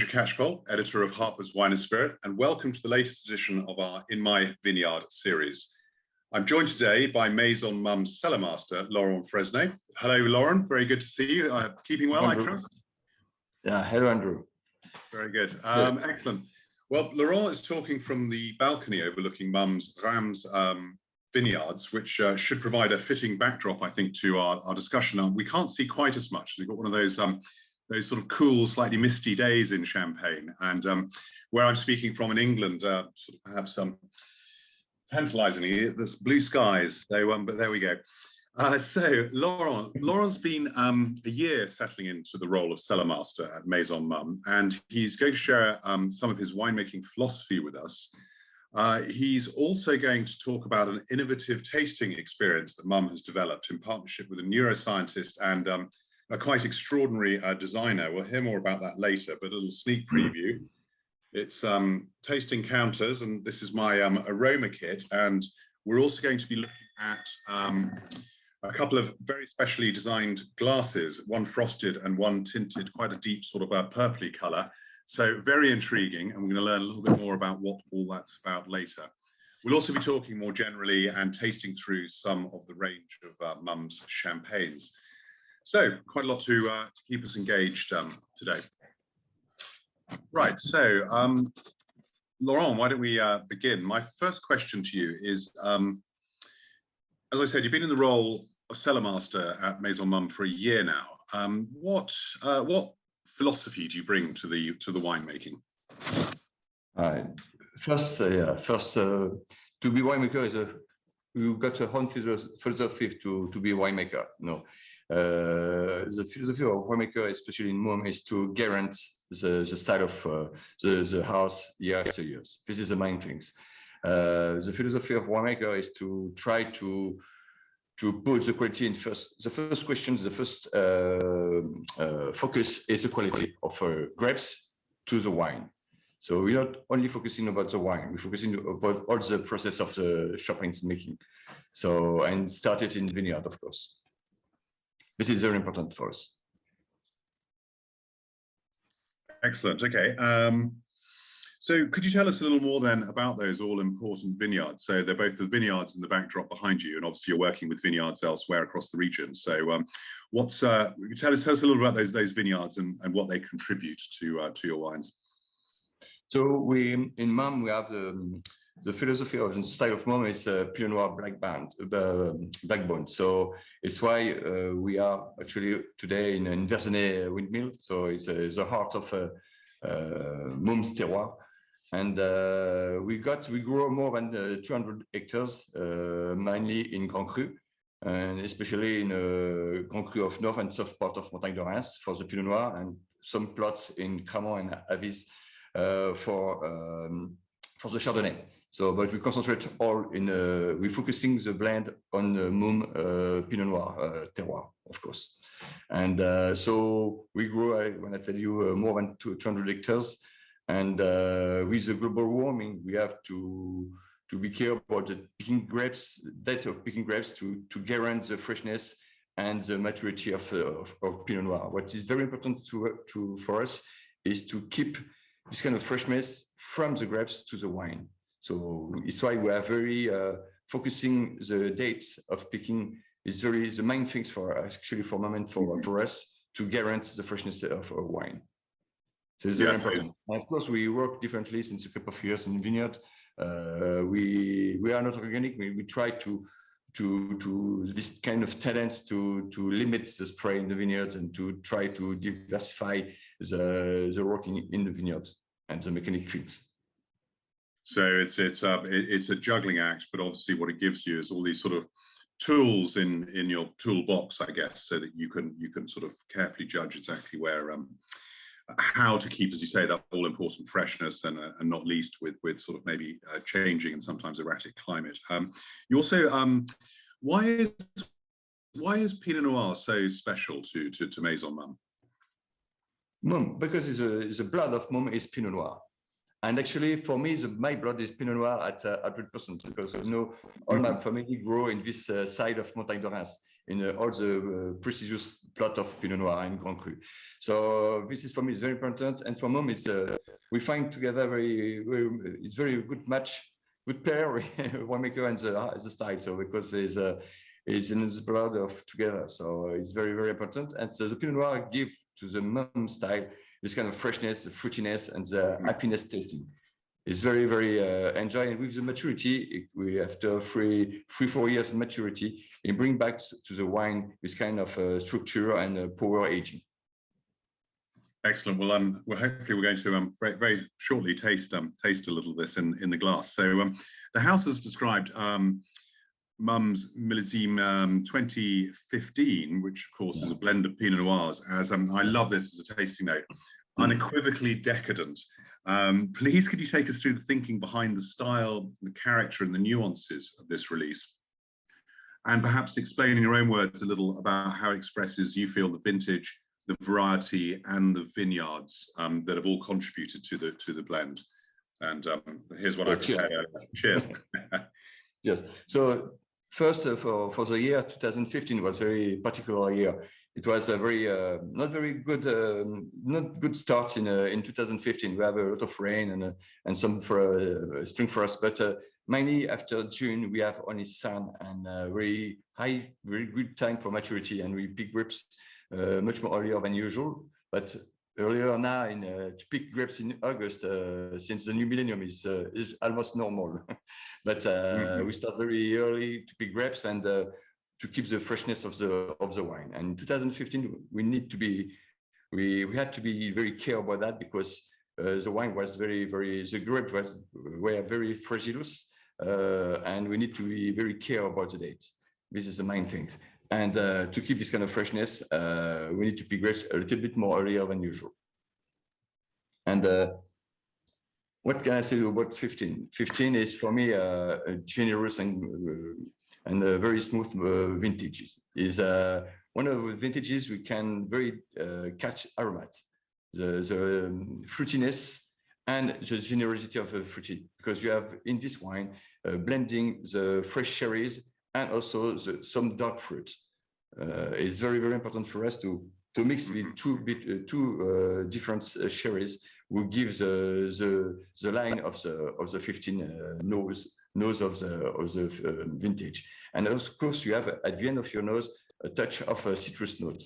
Andrew Catchpole, editor of Harpers Wine and Spirit, and welcome to the latest edition of our In My Vineyard series. I'm joined today by Maison Mumm's cellar master, Laurent Fresnet. Hello, Laurent. Very good to see you. Keeping well, Andrew. I trust? Yeah, hello, Andrew. Very good. Excellent. Well, Laurent is talking from the balcony overlooking Mumm's Reims vineyards, which should provide a fitting backdrop, I think, to our discussion. We can't see quite as much. We've got one of those sort of cool, slightly misty days in Champagne. And where I'm speaking from in England, sort of perhaps tantalizingly, there's blue skies. But there we go. So Laurent's been a year settling into the role of cellar master at Maison Mumm, and he's going to share some of his winemaking philosophy with us. He's also going to talk about an innovative tasting experience that Mumm has developed in partnership with a neuroscientist and a quite extraordinary designer. We'll hear more about that later, but a little sneak preview. It's tasting counters, and this is my aroma kit. And we're also going to be looking at a couple of very specially designed glasses, one frosted and one tinted, quite a deep sort of purpley color. So very intriguing, and we're going to learn a little bit more about what all that's about later. We'll also be talking more generally and tasting through some of the range of Mumm's champagnes. So quite a lot to keep us engaged today. Right, so Laurent, why don't we begin? My first question to you is, as I said, you've been in the role of cellar master at Maison Mumm for a year now. What philosophy do you bring to the winemaking? First, to be winemaker you've got a own philosophy to be a winemaker. No, the philosophy of winemaker, especially in Mumm, is to guarantee the style of the house year after year. This is the main things. The philosophy of winemaker is to try to put the quality in first. The first question, the first focus is the quality of grapes to the wine. So we're not only focusing about the wine, we're focusing about all the process of the champagne making. So, and started in vineyard, of course. This is very important for us. Excellent. Okay. So could you tell us a little more then about those all-important vineyards? So they're both the vineyards in the backdrop behind you, and obviously you're working with vineyards elsewhere across the region. So tell us a little about those vineyards and what they contribute to your wines. So in Mumm, we have the philosophy of the style of Mumm is Pinot Noir blackbone. So it's why we are actually today in Fresnet windmill. So it's the heart of Mumm's terroir. And we grow more than 200 hectares, mainly in Grand Cru, and especially in Grand Cru of North and south part of Montagne de Reims for the Pinot Noir, and some plots in Cramont and Avis for the Chardonnay. So, but we concentrate all in, we're focusing the blend on the Mumm Pinot Noir terroir, of course. And so we grow, when I tell you, more than 200 hectares. And with the global warming, we have to be careful about the picking grapes, date of picking grapes to guarantee the freshness and the maturity of Pinot Noir. What is very important for us is to keep this kind of freshness from the grapes to the wine. So it's why we are very focusing the dates of picking is the main things for actually for moment for us to guarantee the freshness of our wine. So it's very important. And of course, we work differently since a couple of years in vineyard. We are not organic. We try to this kind of talents to limit the spray in the vineyards and to try to diversify the working in the vineyards and the mechanic things. So it's a juggling act, but obviously what it gives you is all these sort of tools in your toolbox, I guess, so that you can sort of carefully judge exactly where how to keep, as you say, that all important freshness and not least with sort of maybe changing and sometimes erratic climate. You also why is Pinot Noir so special to Maison Mumm? Mumm, because the blood of Mumm is Pinot Noir. And actually, for me, my blood is Pinot Noir at 100%, because all my family grow in this side of Montagne de Reims. in all the prestigious plot of Pinot Noir and Grand Cru. So this is for me is very important, and for Mumm it's we find together it's very good match, good pair, winemaker and the style. So because there's is in the blood of together, so it's very important. And so the Pinot Noir give to the Mumm style this kind of freshness, the fruitiness, and the happiness tasting. It's very enjoying. With the maturity, we after 4 years maturity, it bring back to the wine this kind of structure and power aging. Excellent. Well, hopefully we're going to very shortly taste a little of this in the glass. So the house has described Mumm's Millesime 2015, which of course is a blend of Pinot Noirs, as I love this as a tasting note, unequivocally decadent. Please, could you take us through the thinking behind the style, the character, and the nuances of this release? And perhaps explain in your own words a little about how it expresses, you feel, the vintage, the variety, and the vineyards that have all contributed to the blend. And here's what I prepared. Cheers. Yes. So first, for the year 2015 was a very particular year. It was a very not good start in 2015. We have a lot of rain and some spring frost, but mainly after June we have only sun and very good time for maturity, and we pick grapes much more earlier than usual. But earlier now to pick grapes in August since the new millennium is almost normal. But we start very early to pick grapes and to keep the freshness of the wine. And in 2015 we had to be very careful about that, because the wine was the grapes were very fragile, and we need to be very careful about the dates. This is the main thing. And to keep this kind of freshness, we need to pick grapes a little bit more earlier than usual. And what can I say about 15? 15 is for me a generous and a very smooth vintages. Is one of the vintages we can very catch aromas, the fruitiness and the generosity of the fruity, because you have in this wine blending the fresh cherries and also some dark fruit. It's very important for us to mix the two different cherries, who gives the line of the 15 nose of the vintage. And of course you have at the end of your nose a touch of a citrus note.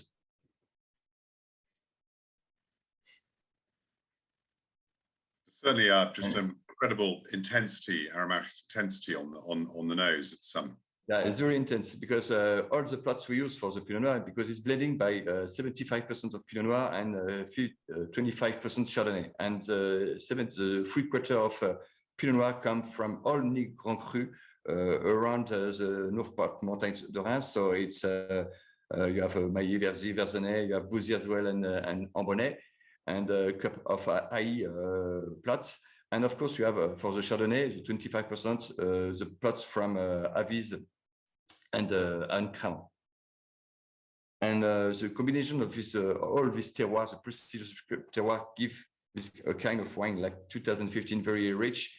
Certainly just an incredible intensity, aromatic intensity on the nose. It's yeah, it's very intense, because all the plots we use for the Pinot Noir, because it's blending by 75% of Pinot Noir and 25% Chardonnay, and 3/4 of Pinot Noir come from all Grand Cru around the north part mountains de Reims. So it's you have Mailly, Verzy, Verzenay, you have Bouzy as well, and Ambonnet, and a couple of AI plots. And of course you have for the Chardonnay, the 25% the plots from Avis and Cran. And the combination of this all these terroirs, the prestigious terroir, give this a kind of wine like 2015, very rich,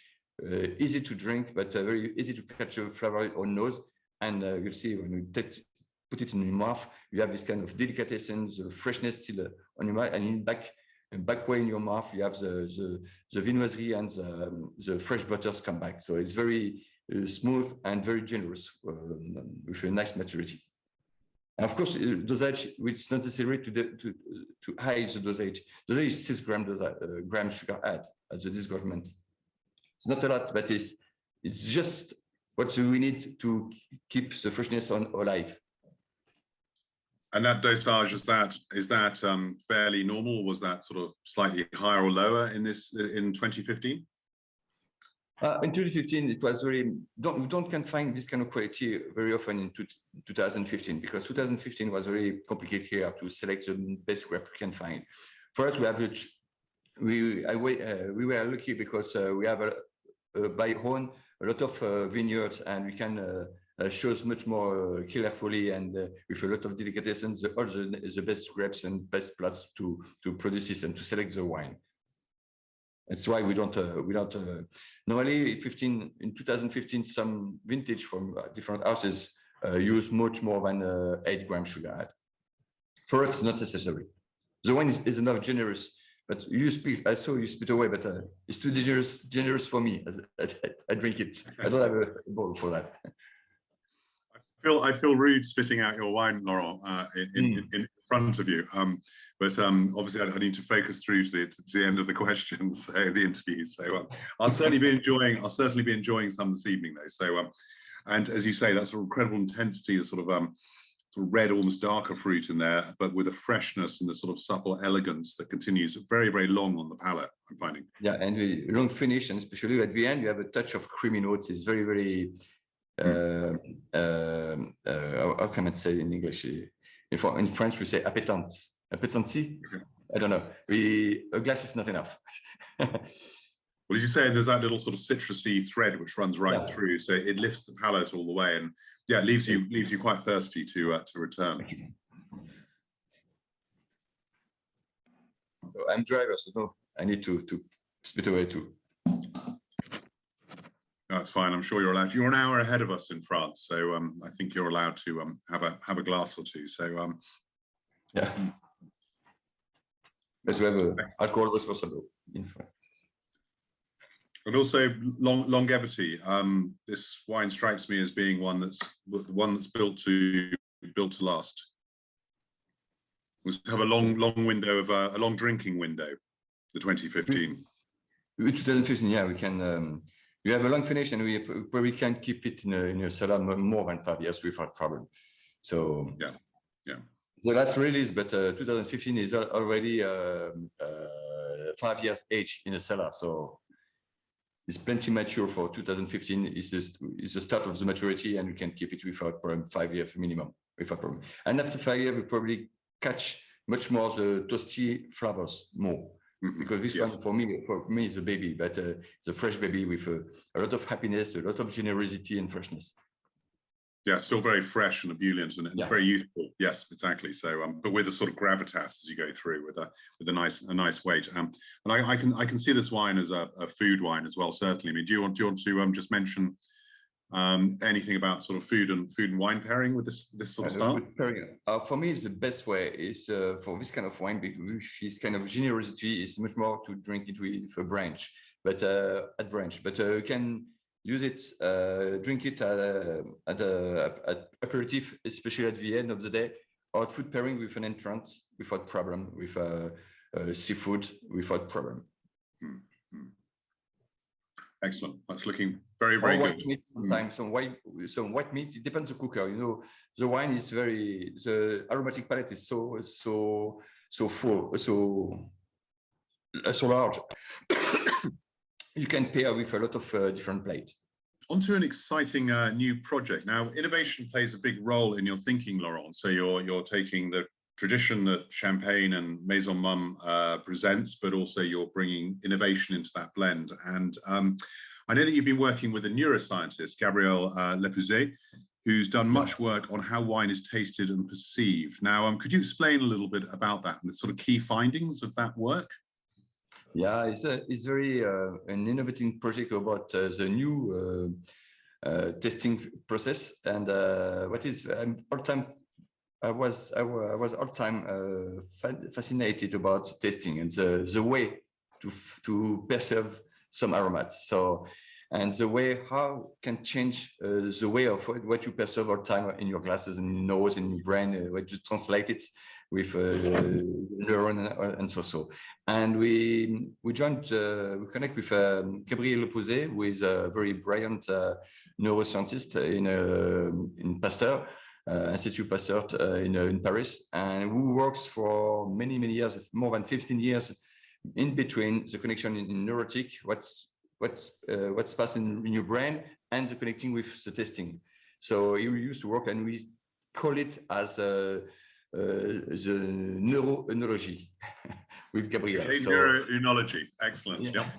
easy to drink, but very easy to catch a flavor on nose. And you'll see when you put it in your mouth, you have this kind of delicatessen, the freshness still on your mouth, and in back way in your mouth, you have the vinoiserie and the fresh butters come back. So it's very smooth and very generous with a nice maturity. And of course, dosage, which is not necessary to hide the dosage. Dosage is 6 gram sugar add at the disgorgement. It's not a lot, but it's just what we need to keep the freshness alive. And that dosage, is that fairly normal? Was that sort of slightly higher or lower in 2015? In 2015, it was very, we can find this kind of quality very often in 2015, because 2015 was very complicated here to select the best grape we can find. For us, we were lucky because we have by own a lot of vineyards, and we can shows much more carefully and with a lot of delicatessen all the best grapes and best plots to produce this and to select the wine. That's why we don't normally in 2015 some vintage from different houses use much more than 8 grams sugar add. For us, it's not necessary. The wine is enough generous, but you speak. I saw you spit away, but it's too generous for me. I drink it. I don't have a bowl for that. I feel rude spitting out your wine, Laurent, in front of you. But obviously, I need to focus through to the end of the questions, the interview. So I'll certainly be enjoying some this evening, though. So and as you say, that sort of incredible intensity, the sort of red, almost darker fruit in there, but with a freshness and the sort of supple elegance that continues very, very long on the palate, I'm finding. Yeah, and the long finish, and especially at the end, you have a touch of creamy notes. It's very, very, how can I say in English? In French, we say appétant. Appétancy? I don't know. A glass is not enough. Well, as you say, there's that little sort of citrusy thread which runs right through, so it lifts the palate all the way, and yeah, it leaves you quite thirsty to return. I'm driver, so no, I need to spit away too. That's fine. I'm sure you're allowed. You're an hour ahead of us in France, so I think you're allowed to have a glass or two. So yeah, but we have alcohol responsible in France. And also longevity. This wine strikes me as being one that's built to last. We have a long window of a long drinking window, the 2015. 2015, yeah, we can. You have a long finish, and we probably can keep it in your cellar more than 5 years without problem. So yeah. The last release, but 2015 is already 5 years age in a cellar, so. It's plenty mature for 2015. It's the start of the maturity, and we can keep it without problem 5 years minimum without problem. And after 5 years, we probably catch much more the toasty flavors more, because this one for me is a baby, but it's a fresh baby with a lot of happiness, a lot of generosity and freshness. Yeah, still very fresh and ebullient and very youthful. Yes, exactly. So, but with a sort of gravitas as you go through, with a nice weight. And I can see this wine as a food wine as well. Certainly. I mean, do you want to just mention anything about sort of food and wine pairing with this sort of style? For me, it's the best way is for this kind of wine, because this kind of generosity is much more to drink it with a branch, but you can use it, drink it at aperitif, especially at the end of the day, or at food pairing with an entrance without problem, with seafood without problem. Excellent. That's looking very, very good. White meat sometimes, some white meat. It depends on the cooker. You know, the wine is the aromatic palette is so full, so large. You can pair with a lot of different plates. Onto an exciting new project. Now, innovation plays a big role in your thinking, Laurent. So you're taking the tradition that Champagne and Maison Mumm presents, but also you're bringing innovation into that blend. And I know that you've been working with a neuroscientist, Gabriel Lepousez, who's done much work on how wine is tasted and perceived. Now, could you explain a little bit about that and the sort of key findings of that work? Yeah, it's very an innovative project about the new testing process, and what is all time. I was all time fascinated about testing and the way to perceive some aromas. So, and the way how can change the way of what you perceive all time in your glasses and your nose and your brain, what you translate it with neuron and so. And we joined, we connect with Gabriel Lepousez, who is a very brilliant neuroscientist in Pasteur, Institut Pasteur in Paris, and who works for many years, more than 15 years, in between the connection in neurotic, what's passing in your brain, and the connecting with the testing. So he used to work, and we call it as the neuroenology with Gabriel. Neuroenology, excellent. Yeah.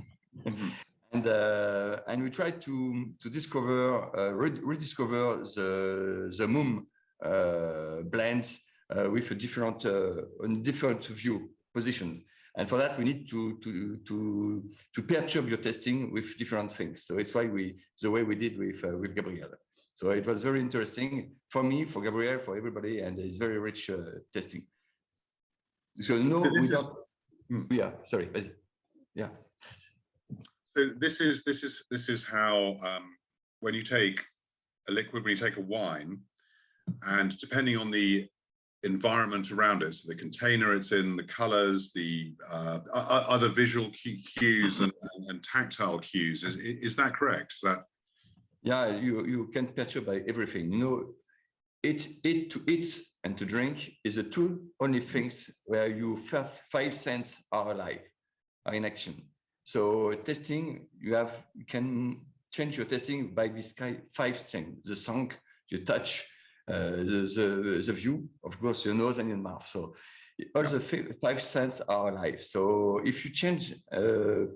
And we tried to discover, rediscover the Mumm blends with a different view position. And for that, we need to perturb your testing with different things. So it's why the way we did with Gabriel. So it was very interesting for me, for Gabriel, for everybody, and it's very rich tasting. So no, we don't. Yeah, sorry. Yeah. So this is how when you take a liquid, when you take a wine, and depending on the environment around it, so the container it's in, the colors, the other visual cues and tactile cues, is that correct? Is that? Yeah, you can perceive by everything. You know, to eat and to drink is the two only things where your five senses are alive, are in action. So tasting, you can change your tasting by this five senses: the sound, the touch, the view, of course, your nose and your mouth. So all the five senses are alive. So if you change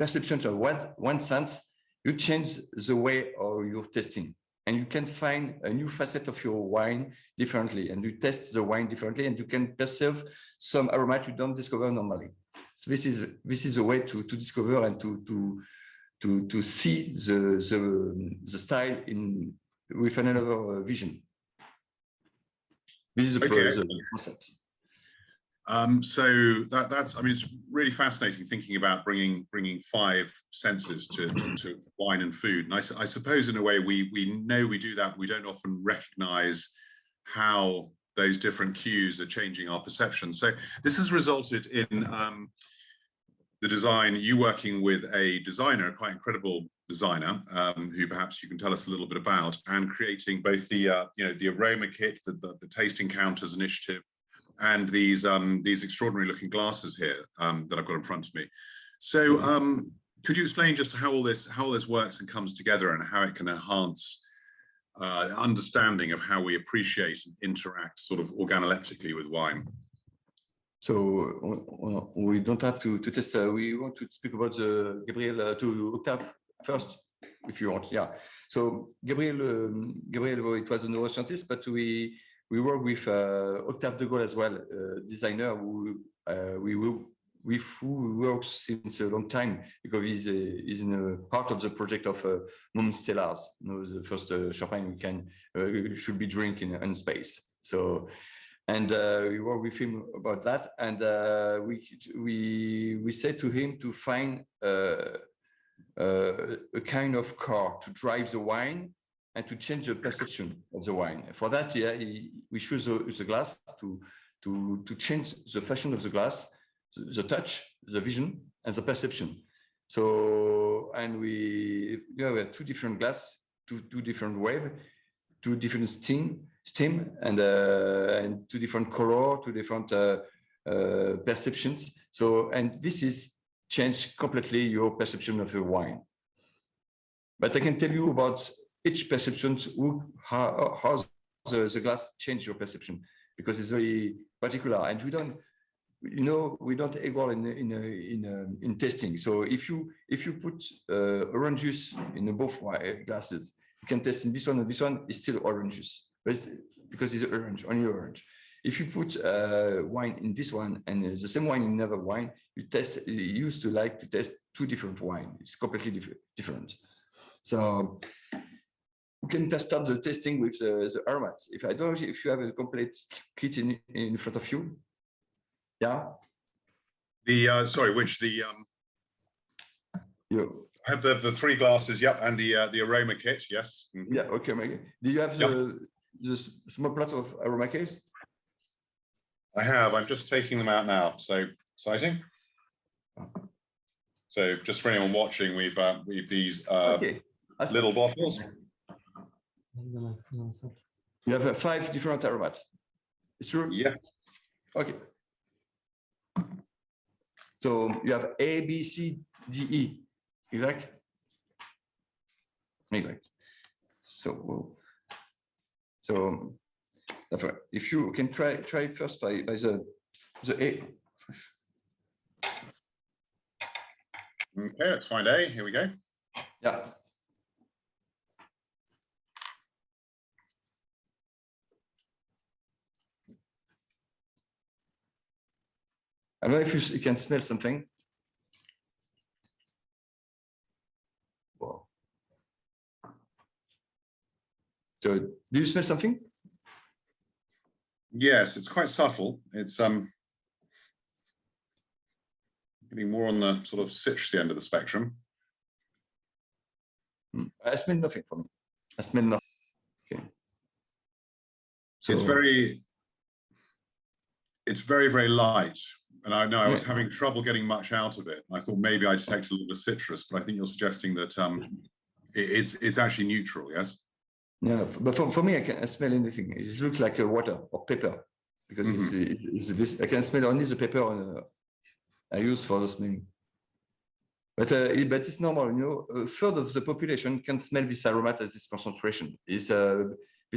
perception of one sense, you change the way of your tasting, and you can find a new facet of your wine differently, and you test the wine differently, and you can perceive some aromas you don't discover normally. So this is a way to discover and to see the style with another vision. This is the concept. So that's, I mean, it's really fascinating thinking about bringing five senses to wine and food. And I suppose in a way we know we do that, but we don't often recognize how those different cues are changing our perception. So this has resulted in the design, you working with a designer, a quite incredible designer, who perhaps you can tell us a little bit about, and creating both the the aroma kit, the taste encounters initiative, and these extraordinary looking glasses here that I've got in front of me. So could you explain just how all this works and comes together, and how it can enhance understanding of how we appreciate and interact sort of organoleptically with wine? So we don't have to test. We want to speak about Gabriel to Octave first, if you want. Yeah. So Gabriel, it was a neuroscientist, but we work with Octave de Gaulle as well, designer who we work since a long time, because he's in a part of the project of Mumm Cellars, the first champagne should be drinking in space. So. And we work with him about that, and we said to him to find a kind of car to drive the wine and to change the perception of the wine. For that, yeah, we choose the glass to change the fashion of the glass, the touch, the vision, and the perception. So, and we have two different glass, two different wave, two different steam, and two different color, two different perceptions. So, and this is changed completely your perception of the wine. But I can tell you about each perception, how the glass change your perception, because it's very particular, and we don't equal in tasting. So if you put orange juice in both glasses, you can test in this one, and this one is still orange juice, because it's orange, only orange. If you put wine in this one and the same wine in another wine, you used to like to test two different wine. It's completely different. So we can start the tasting with the aromas. If I don't know if you have a complete kit in front of you. Yeah. The sorry, which the you have the three glasses, yep, and the aroma kit, yes. Mm-hmm. Yeah, okay. Do you have the small plot of aroma case? I have. I'm just taking them out now. So exciting. So just for anyone watching, we've these little bottles. You have 5 different aromas. It's true? Yeah. Okay. So you have A, B, C, D, E. Exact? Exact. So if you can try first by the A. Okay, let's find A. Here we go. Yeah. I don't know if you can smell something. Wow. So, do you smell something? Yes, it's quite subtle. It's getting more on the sort of citrusy end of the spectrum. I smell nothing for me. I smell nothing. Okay. So it's very, very light. And I know I was having trouble getting much out of it. I thought maybe I detected a little bit of citrus, but I think you're suggesting that it's actually neutral, yes? Yeah, but for me, I smell anything. It looks like water or pepper, because it's this. I can smell only the pepper I use for the smelling. But it's normal, you know. A third of the population can smell this aroma at this concentration. This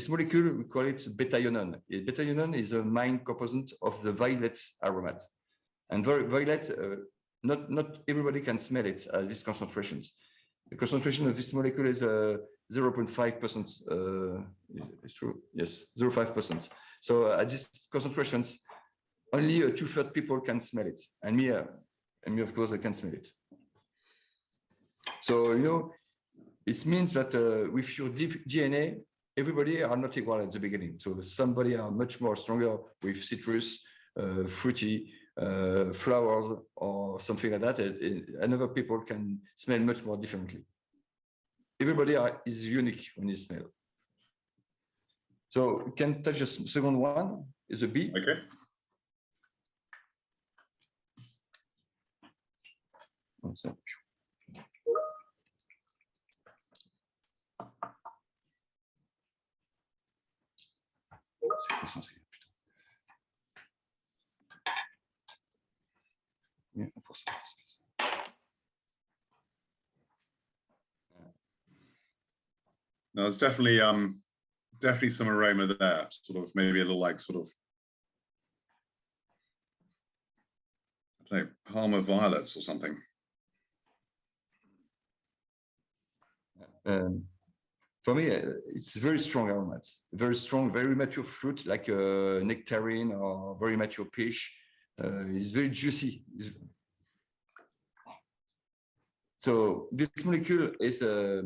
molecule, we call it beta-ionone. Beta-ionone is a main component of the violet aromat. And violet, not everybody can smell it at these concentrations. The concentration of this molecule is 0.5%. It's true, yes, 0.5%. So at these concentrations, only 2/3 people can smell it, and me, of course, I can smell it. So, you know, it means that with your DNA, everybody are not equal at the beginning. So somebody are much more stronger with citrus, fruity, flowers, or something like that. And other people can smell much more differently. Everybody is unique when you smell. So we can touch the second one, is a bee. Okay. So, No, there's definitely some aroma there, sort of maybe a little like sort of, I don't know, Palmer violets or something. For me, it's very strong aromas, very strong, very mature fruit, like nectarine or very mature peach. It's very juicy. So this molecule is a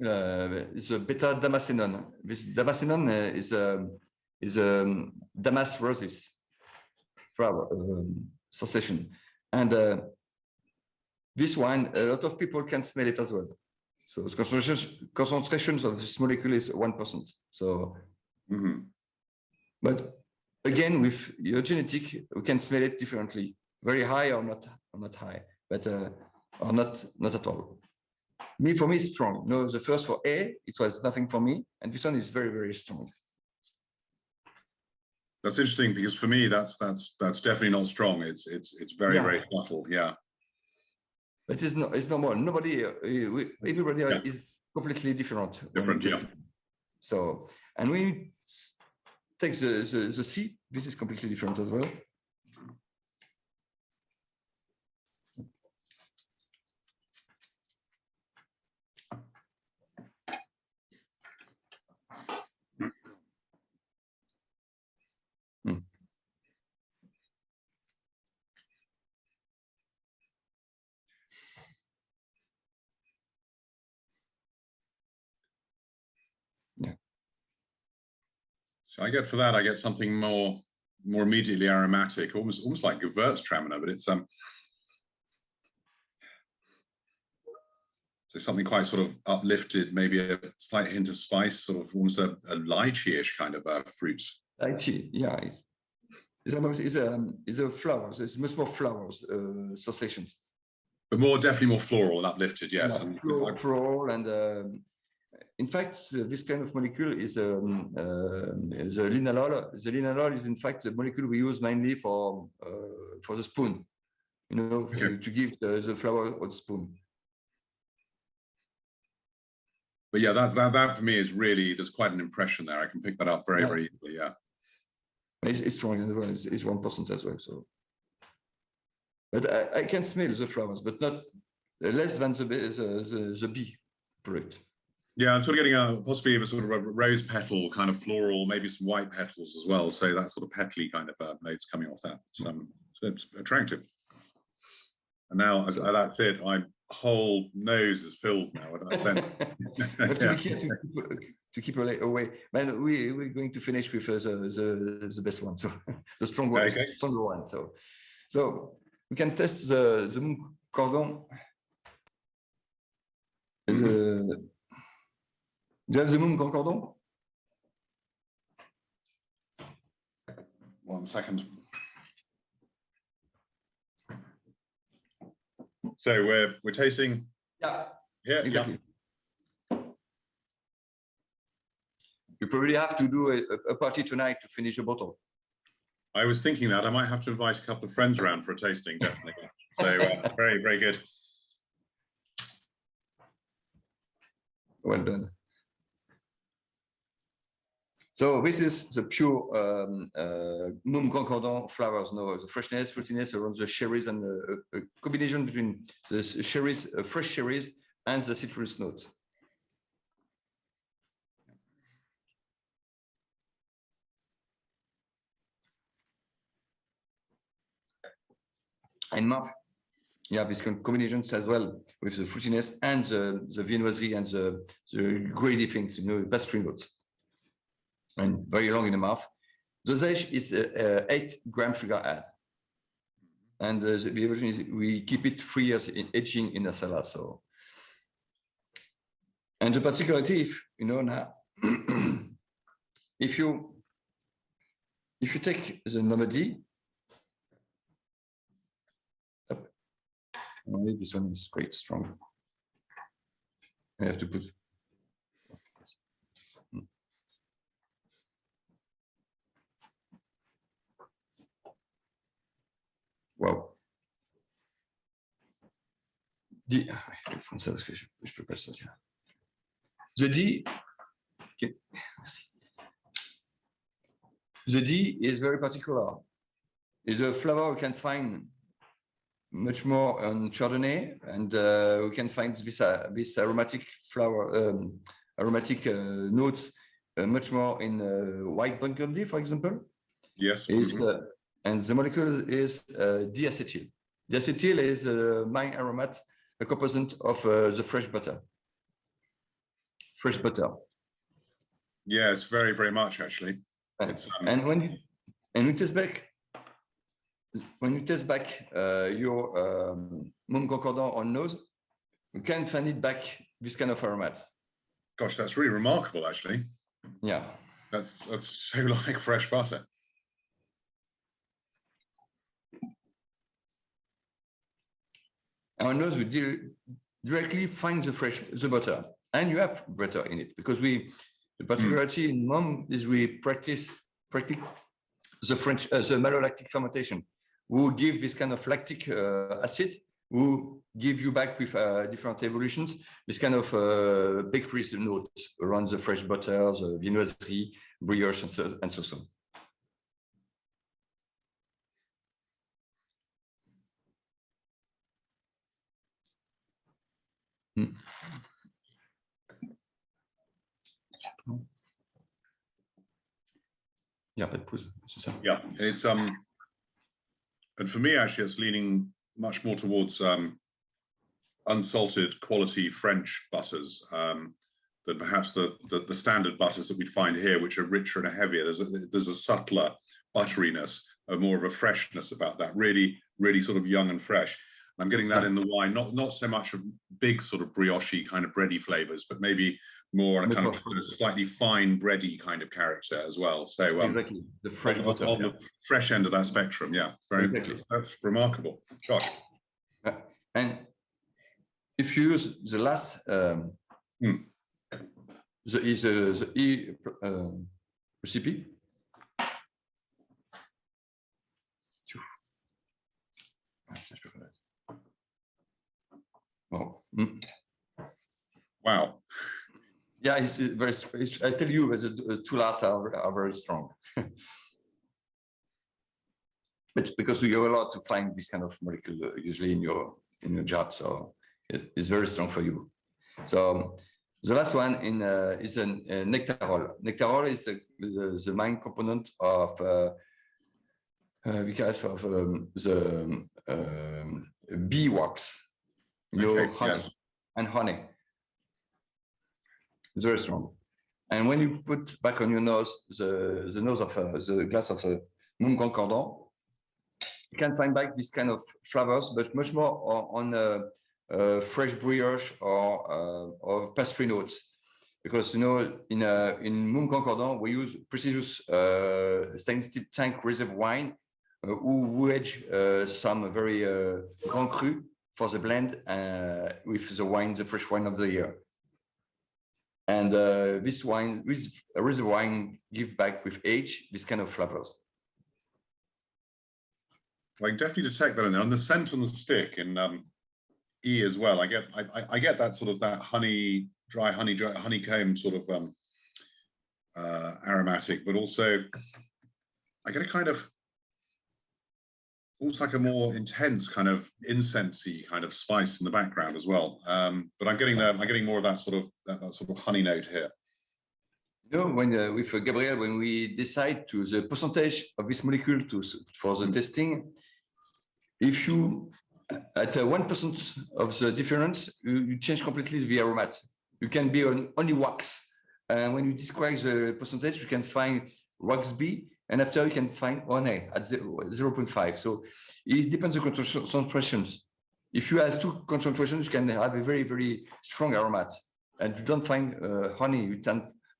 beta damascenone. This damascenone is damask roses flower succession, and this one, a lot of people can smell it as well. So the concentrations of this molecule is 1%. So, but again, with your genetic, we can smell it differently, very high or not high, but or not at all. For me, it's strong. No, the first for A, it was nothing for me, and this one is very, very strong. That's interesting, because for me, that's definitely not strong. It's very, very subtle. Yeah. But it's normal. Nobody, everybody is completely different. Yeah. So, and we take the C. This is completely different as well. So I get something more immediately aromatic, almost like Gewürztraminer, but it's so something quite sort of uplifted, maybe a slight hint of spice, sort of almost a lychee-ish kind of fruit. Lychee, yeah, it's a flowers. It's much more flowers sensations. But definitely more floral and uplifted, yes. Yeah, and floral and. In fact, this kind of molecule is the linalol. The linalol is in fact a molecule we use mainly for the spoon, you know, to give the flower or the spoon. But yeah, that for me is really, there's quite an impression there. I can pick that up very, very easily. Yeah. It's strong as well. It's 1% as well. So, but I can smell the flowers, but not less than the bee product. Yeah, I'm sort of getting possibly a sort of a rose petal kind of floral, maybe some white petals as well. So that sort of petally kind of notes coming off that. So it's attractive. And now, as that's it, my whole nose is filled now with that scent. to keep away. But we're going to finish with the best one, so the stronger one. So we can test the Mumm Cordon. Do you have the Mumm Cordon? 1 second. So we're tasting. Yeah. Here. Exactly. Yeah. You probably have to do a party tonight to finish a bottle. I was thinking that I might have to invite a couple of friends around for a tasting, definitely. So very, very good. Well done. So this is the pure Mumm Concordant flowers. No, the freshness, fruitiness around the cherries, and a combination between the cherries, fresh cherries, and the citrus notes. And mouth, yeah, this combinations as well with the fruitiness and the viennoiserie and the grady things, you know, pastry notes. And very long in the mouth. Dosage is 8 gram sugar add. And the version is we keep it 3 years in aging in the cellar. So, and the particularity, if you know now, if you take the Normandy, this one is quite strong. I have to put. Wow. The D, okay. The D is very particular. It's a flavor we can find much more on Chardonnay, and we can find this aromatic flower, aromatic notes much more in white Burgundy, for example. Yes. And the molecule is diacetyl. Diacetyl is a main aromat, a component of the fresh butter. Fresh butter. Yes, very, very much actually. And when you test back, your Mumm Concordant on nose, you can find it back this kind of aromat. Gosh, that's really remarkable, actually. Yeah. That's so like fresh butter. Our nose will directly find the butter, and you have butter in it because the particularity in Mumm is we practice the French the malolactic fermentation. We give this kind of lactic acid, who give you back with different evolutions this kind of bakery notes around the fresh butter, the viennoiserie, brioche, and so on. Yeah, it's and for me actually it's leaning much more towards unsalted quality French butters than perhaps the standard butters that we'd find here, which are richer and heavier. There's a subtler butteriness, more of a freshness about that, really sort of young and fresh. I'm getting that in the wine, not so much of big sort of brioche kind of bready flavors, but maybe more on a kind of slightly fine bready kind of character as well. So exactly the fresh butter, on the fresh end of that spectrum, yeah, that's remarkable. Gosh. And if you use the last the E recipe. Oh. Wow. Yeah, it's very. I tell you, the two last are very strong. But because we have a lot to find this kind of molecule usually in your job, so it's very strong for you. So the last one is a nectarol. Nectarol is the main component of the bee wax. Honey and honey. It's very strong. And when you put back on your nose the nose of the glass of Mumm Concordant, you can find back this kind of flavors, but much more on fresh brioche or pastry notes. Because in Mumm Concordant we use prestigious stainless steel tank reserve wine, who age some very Grand Cru for the blend with the fresh wine of the year. And this reserve wine give back with age this kind of flavors. I can definitely detect that in there. On the scent on the stick in E as well, I get that sort of that honeycomb sort of aromatic, but also I get a kind of almost like a more intense kind of incensey kind of spice in the background as well. But I'm getting more of that sort of honey note here. You know, when with Gabriel, when we decide to the percentage of this molecule for the testing, if you at 1% of the difference, you change completely the aromat. You can be on only wax, and when you describe the percentage, you can find wax B. And after you can find 1A at 0.5. So it depends on concentrations. If you have two concentrations, you can have a very, very strong aromat. And you don't find honey, you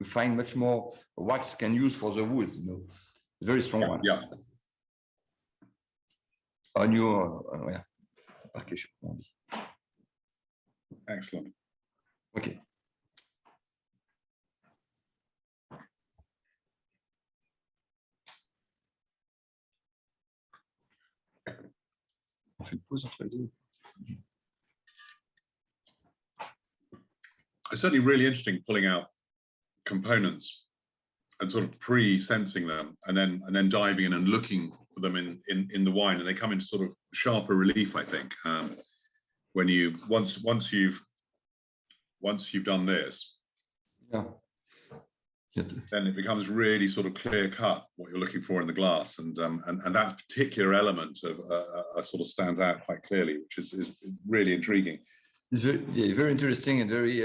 find much more wax can use for the wood, you know, very strong one. Yeah. On your, Excellent. Okay. On fait une pause entre les deux. It's certainly really interesting pulling out components and sort of pre-sensing them and then diving in and looking for them in the wine, and they come into sort of sharper relief, I think, when you once you've done this. Yeah. Then it becomes really sort of clear cut what you're looking for in the glass, and that particular element of sort of stands out quite clearly, which is really intriguing. It's very interesting and very.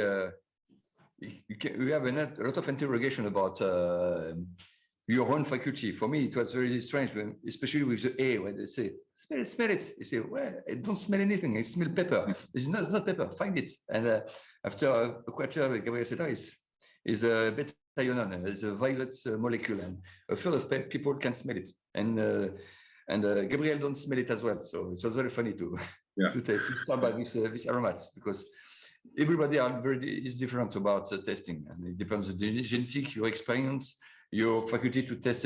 We have a lot of interrogation about your own faculty. For me, it was very strange, especially with the A, when they say, smell it. You say, well, I don't smell anything. I smell pepper. It's not pepper. Find it. And after a quarter, Gabriel Cellar is a bit. Is a violet molecule, and a third of people can smell it, and Gabriel don't smell it as well. So it was very funny to talk about this aromat, because everybody is different about testing, and it depends on the genetic, your experience, your faculty to test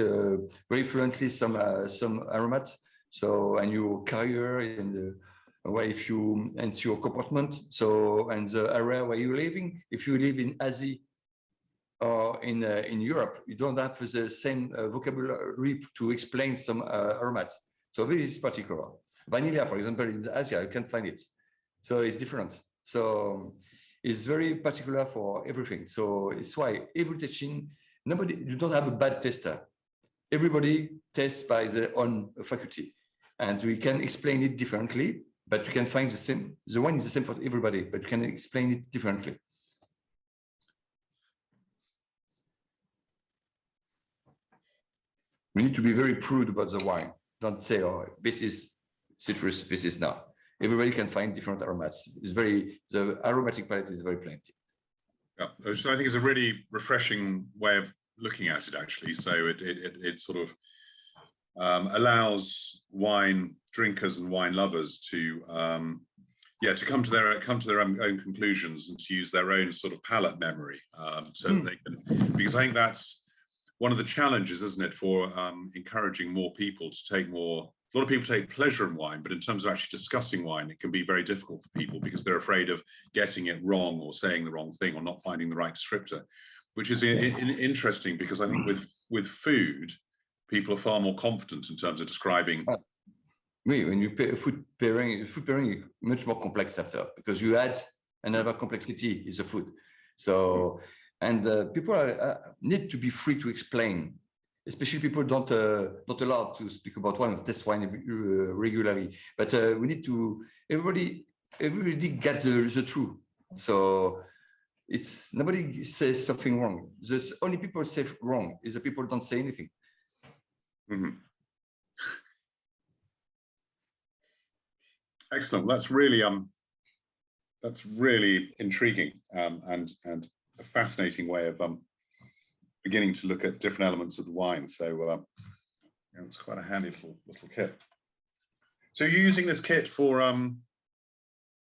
very fluently some aromats. So, and your career and if you and your comportment. So, and the area where you're living. If you live in Asia or in Europe, you don't have the same vocabulary to explain some aromats. So this is particular. Vanilla, for example, in Asia, you can't find it. So it's different. So it's very particular for everything. So it's why every testing, you don't have a bad tester. Everybody tests by their own faculty, and we can explain it differently, but you can find the same. The one is the same for everybody, but you can explain it differently. We need to be very prudent about the wine. Don't say, oh, this is citrus, this is not. Everybody can find different aromats. The aromatic palette is very plenty. Yeah, which I think is a really refreshing way of looking at it, actually. So it sort of allows wine drinkers and wine lovers to come to their own conclusions and to use their own sort of palate memory, so that they can, because I think that's one of the challenges, isn't it, for encouraging more people to take more. A lot of people take pleasure in wine, but in terms of actually discussing wine, it can be very difficult for people because they're afraid of getting it wrong or saying the wrong thing or not finding the right descriptor, which is interesting because I think with food, people are far more confident in terms of describing. When you pay food pairing is much more complex after, because you add another complexity is the food. So, and people need to be free to explain. Especially people not allowed to speak about wine or test wine regularly. But we need to, everybody gets the truth. So it's nobody says something wrong. There's only people say wrong is the people who don't say anything. Mm-hmm. Excellent. That's really intriguing and a fascinating way of beginning to look at different elements of the wine. So it's quite a handy little kit. So you're using this kit for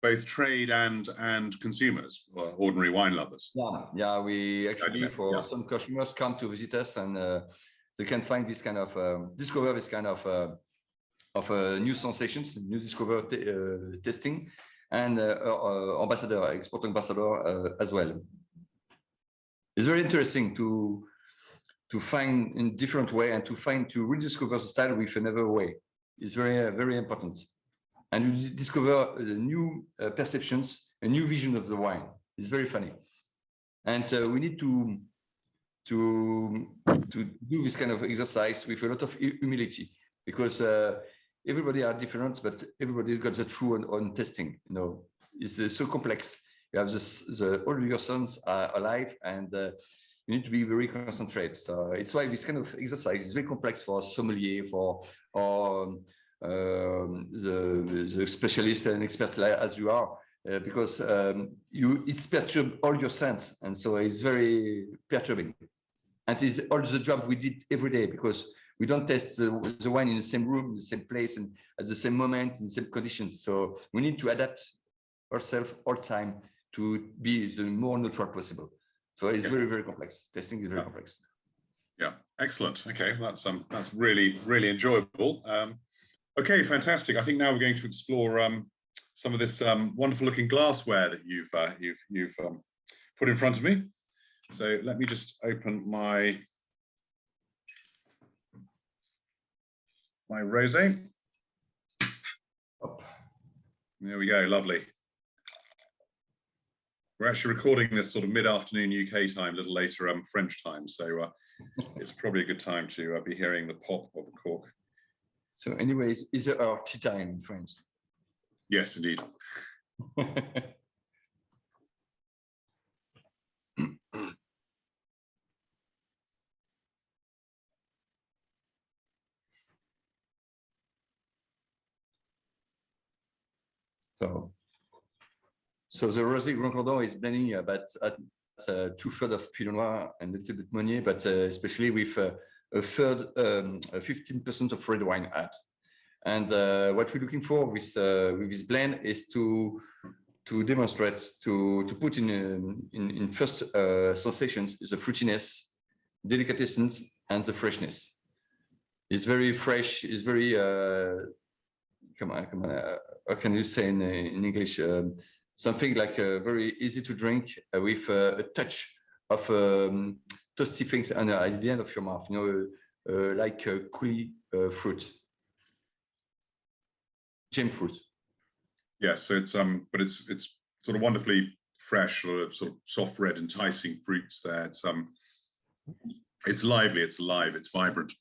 both trade and consumers, or ordinary wine lovers? Yeah. We actually some customers come to visit us, and they can find this kind of discover this kind of new sensations, new discover testing, and export ambassador as well. It's very interesting to find in different way and to rediscover the style with another way. It's very important, and you discover new perceptions, a new vision of the wine. It's very funny, and we need to do this kind of exercise with a lot of humility, because everybody are different, but everybody's got the true on testing. You know, it's so complex. You have all your sons are alive, and you need to be very concentrated. So it's why this kind of exercise is very complex for a sommelier, for the specialist and expert as you are, because it's perturb all your sense, and so it's very perturbing. And it's all the job we did every day, because we don't test the wine in the same room, in the same place, and at the same moment, in the same conditions. So we need to adapt ourselves all the time to be the more neutral possible. So it's very complex. Testing is very complex. Yeah, excellent. Okay, that's really enjoyable. Okay, fantastic. I think now we're going to explore some of this wonderful looking glassware that you've put in front of me. So let me just open my rosé. There we go, lovely. We're actually recording this sort of mid-afternoon UK time, a little later French time, so it's probably a good time to be hearing the pop of a cork. So anyways, is it our tea time in France? Yes, indeed. So the Rosé Grand Cordon is blending about at 2/3 of Pinot Noir and a little bit Meunier, but especially with a third, 15% of red wine add. And what we're looking for with this blend is to demonstrate, to put in first sensations is the fruitiness, delicatessence, and the freshness. It's very fresh. It's very come on. How can you say in English? Something like very easy to drink with a touch of toasty things and at the end of your mouth. You know, like coulis fruit, jam fruit. Yes, so it's but it's sort of wonderfully fresh, or sort of soft red, enticing fruits there. It's lively, it's alive, it's vibrant.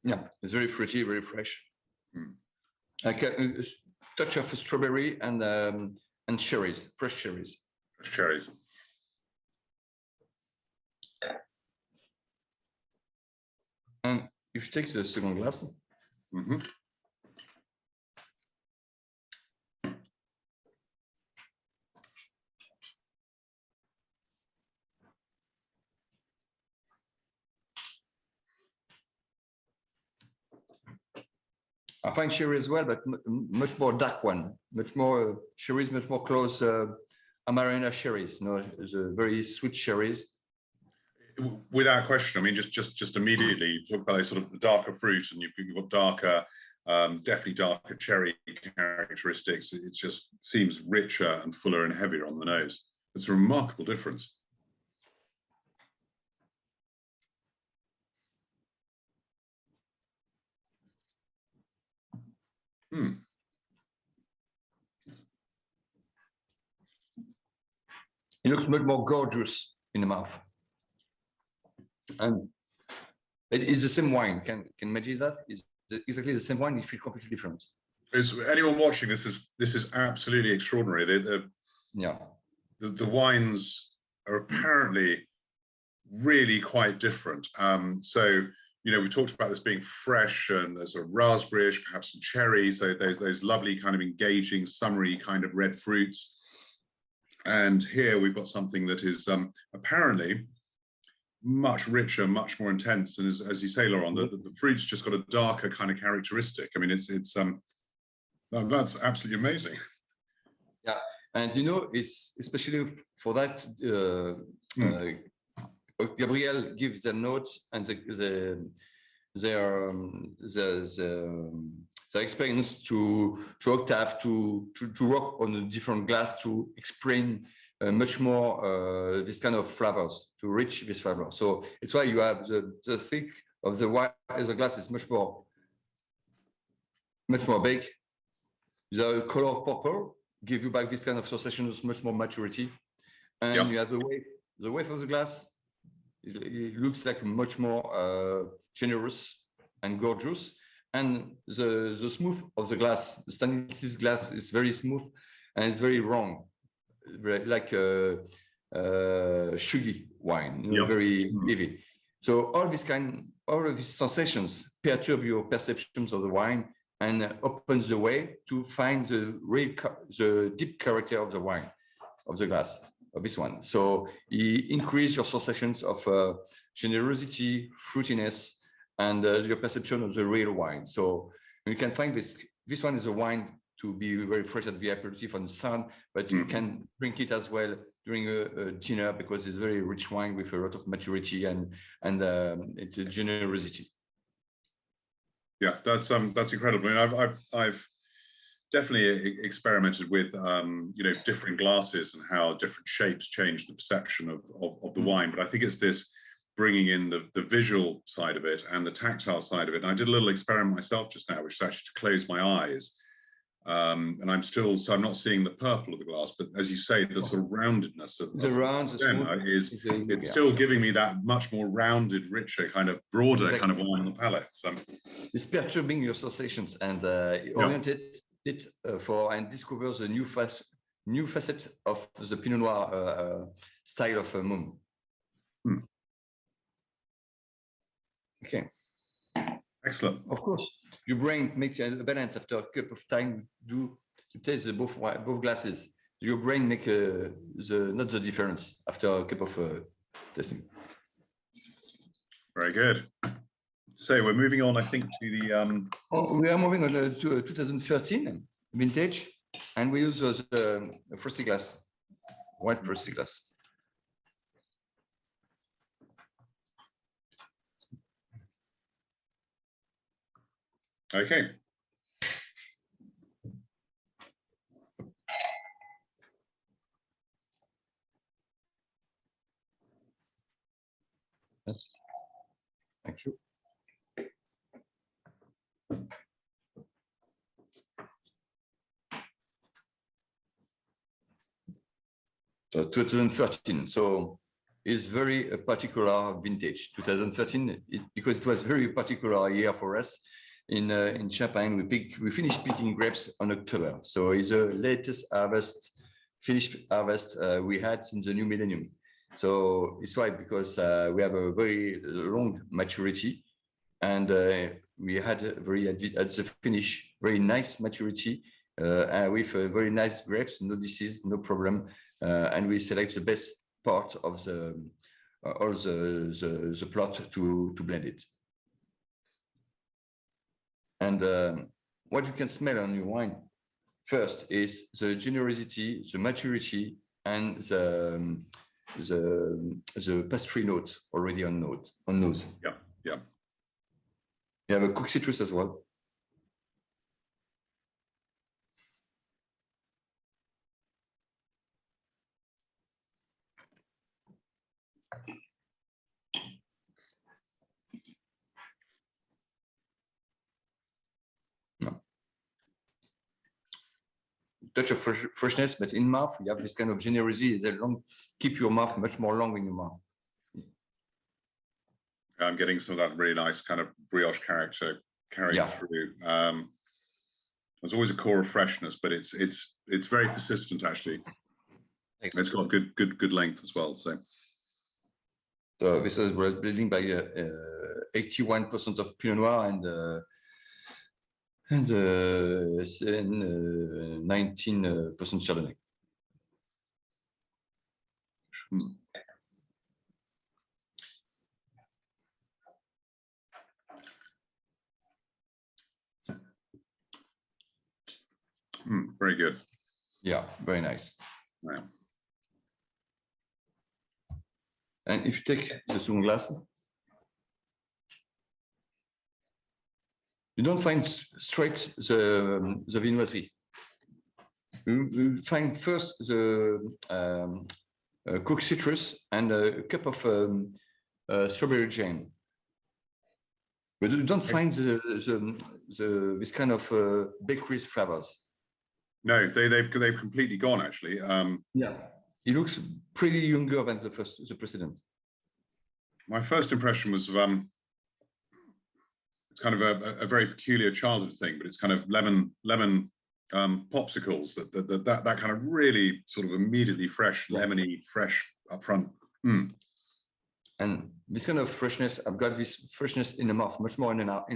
Yeah, it's very fruity, very fresh. Like a touch of strawberry and cherries, fresh cherries. Fresh cherries. And if you take the second glass. Mm-hmm. I find sherry as well, but much more dark one, much more sherries, much more close Amarena sherries. You know, the very sweet sherries. Without question. I mean, just immediately you talk about sort of the darker fruit, and you've got darker, definitely darker cherry characteristics. It just seems richer and fuller and heavier on the nose. It's a remarkable difference. It looks much more gorgeous in the mouth. And it is the same wine. Can imagine that? It's exactly the same wine. You feel completely different. Is anyone watching this is absolutely extraordinary. Yeah. the wines are apparently really quite different. So, we talked about this being fresh and there's a raspberryish, perhaps some cherry. So those lovely kind of engaging, summery kind of red fruits. And here we've got something that is apparently much richer, much more intense. And as you say, Laurent, the fruit's just got a darker kind of characteristic. I mean, it's that's absolutely amazing. Yeah, and it's especially for that. Gabriel gives the notes and their experience to Octave to work on a different glass to explain much more this kind of flavors, to reach this flavor. So it's why you have the thick of the wine. The glass is much more big. The color of purple give you back this kind of sensations, much more maturity, and you have the wave of the glass. It looks like much more generous and gorgeous, and the smooth of the glass, the stainless steel glass, is very smooth and it's very wrong, like sugary wine, very heavy. So all of these sensations perturb your perceptions of the wine and opens the way to find the deep character of the wine, of the glass, of this one. So you increase your sensations of generosity, fruitiness, and your perception of the real wine. So you can find this one is a wine to be very fresh at the aperitif on the sun, but you can drink it as well during a dinner because it's very rich wine with a lot of maturity and it's a generosity. Yeah, that's incredible. I mean, I've definitely experimented with different glasses and how different shapes change the perception of the wine. But I think it's this bringing in the visual side of it and the tactile side of it. And I did a little experiment myself just now, which is actually to close my eyes. And I'm not seeing the purple of the glass, but as you say, the sort of roundedness of the stem it's still giving me that much more rounded, richer, kind of broader kind of wine on the palate. So it's perturbing your sensations and oriented it for and discovers a new facet of the Pinot Noir style of Mumm. Okay. Excellent. Of course, your brain makes a balance after a cup of time. To taste both glasses. Your brain make not the difference after a cup of tasting. Very good. So we're moving on, I think, to the. We are moving on to 2013 vintage, and we use a frosty glass, white frosty glass. Okay. Yes. Thank you. So 2013. So it's very particular vintage. 2013 because it was very particular year for us. In Champagne, we finished picking grapes on October. So it's the latest finished harvest we had since the new millennium. So it's why, because we have a very long maturity, and we had at the finish very nice maturity with very nice grapes, no disease, no problem, and we select the best part of the plot to blend it. And what you can smell on your wine first is the generosity, the maturity, and the pastry note already on nose. Yeah, yeah. You have a cooked citrus as well. Touch of freshness, but in mouth you have this kind of generosity. Keep your mouth much more long in your mouth. I'm getting some of that really nice kind of brioche character carrying through. There's always a core of freshness, but it's very persistent actually. It's got good length as well. So this is building by 81% of Pinot Noir and 19% Chardonnay. Very good. Yeah, very nice. Wow. And if you take the second glass, you don't find straight the vinoiserie. You find first the cooked citrus and a cup of strawberry jam. But you don't find this kind of bakery flavors. No, they've completely gone actually. Yeah, he looks pretty younger than the precedent. My first impression was it's kind of a very peculiar childhood thing, but it's kind of lemon popsicles that kind of really sort of immediately fresh, lemony, fresh up front. And this kind of freshness, I've got this freshness in the mouth, much more in the mouth.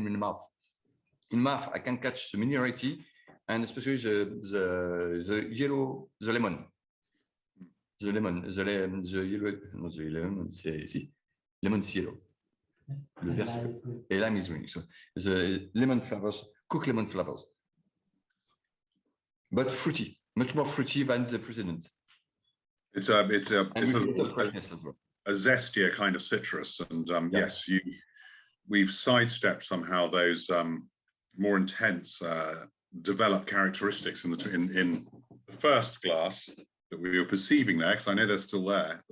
In mouth, I can catch the minerality and especially the yellow, the lemon. The lemon, the yellow, not the lemon, lemon is yellow. Yes. Et lime is green. So the lemon flavors, cooked lemon flavors, but fruity, much more fruity than the precedent. It's a freshness as well. A zestier kind of citrus, and yes, we've sidestepped somehow those more intense developed characteristics in the first glass that we were perceiving there, because I know they're still there.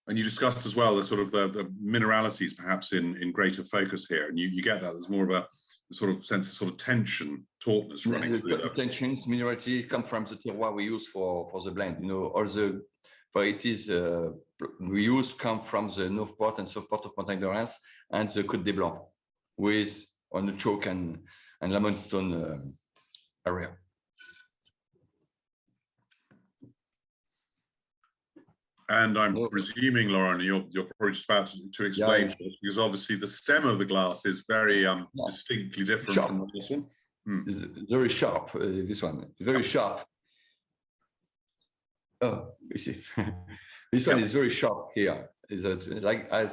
And you discussed as well the sort of the mineralities perhaps in greater focus here, and you get that there's more of a sort of sense of sort of tension, tautness running through the tensions, minerality come from the terroir we use for the blend. You know, all the varieties we use come from the north part and south part of Montagne de Reims and the Côte des Blancs, with on the chalk and limestone area. And I'm presuming, Laurent, you're probably just about to explain this, because obviously the stem of the glass is very distinctly different from this one. It's very sharp. This one, very sharp. Oh, you see, this one is very sharp here. Is like a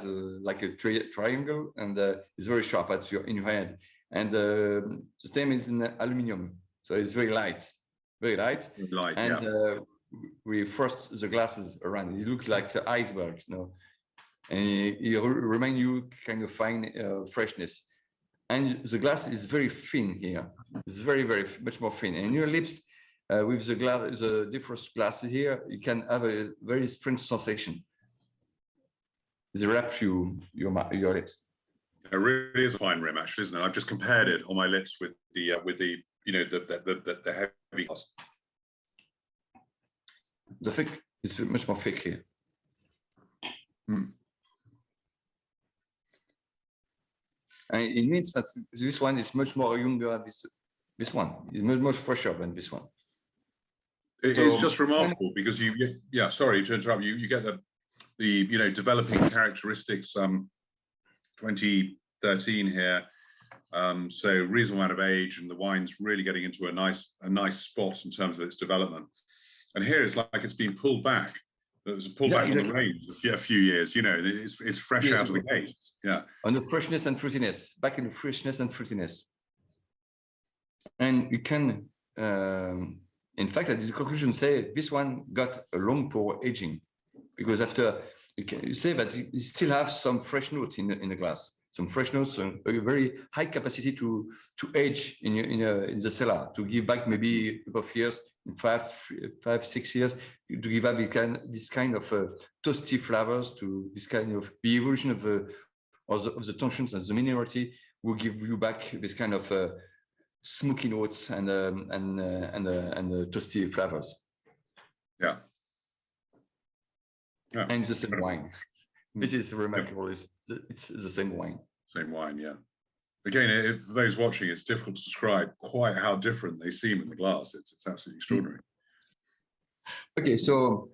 triangle, and it's very sharp in your hand. And the stem is in aluminium, so it's very light, and we frost the glasses around. It looks like the iceberg, you know, and it remind you kind of fine freshness. And the glass is very thin here. It's very much more thin. And your lips, with the different glasses here, you can have a very strange sensation. They wrap your lips. It really is a fine rim, actually, isn't it? I've just compared it on my lips with the heavy glass. The thick is much more thick here. And it means that this one is much more younger. This one is much fresher than this one. It's just remarkable because sorry to interrupt you. You get the developing characteristics. 2013 here, so reasonable amount of age, and the wine's really getting into a nice spot in terms of its development. And here it's like it's been pulled back. It was pulled back on the Reims a few years. You know, it's fresh out of the gate. Yeah. On the freshness and fruitiness, back in the freshness and fruitiness. And you can, in fact, at the conclusion, say this one got a long pour aging, because after you say that you still have some fresh notes in the glass, some fresh notes, and a very high capacity to age in the cellar, to give back maybe a couple of years, in 5-6 years, to give up this kind of toasty flavors, to this kind of the evolution of the tensions and the minerality will give you back this kind of smoky notes and toasty flavors. Yeah. And the same wine. This is remarkable. It's the same wine. Same wine, yeah. Again, if those watching, it's difficult to describe quite how different they seem in the glass. It's absolutely extraordinary. Okay, so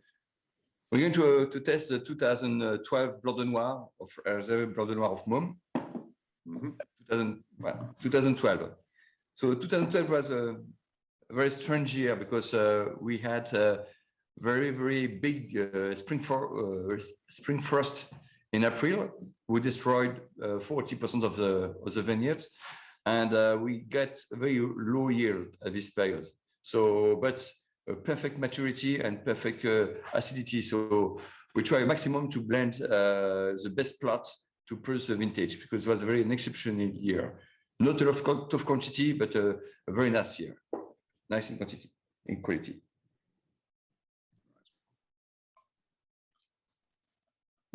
we're going to test the 2012 Blanc de Noir of Reserve Blanc de Noir of Mumm. 2012. So 2012 was a very strange year because we had a very big spring frost in April. We destroyed 40% of the vineyards, and we get a very low yield at this period. So, but a perfect maturity and perfect acidity. So we try maximum to blend the best plot to produce the vintage, because it was a very exceptional year. Not a lot of quantity, but a very nice year. Nice in quantity, in quality.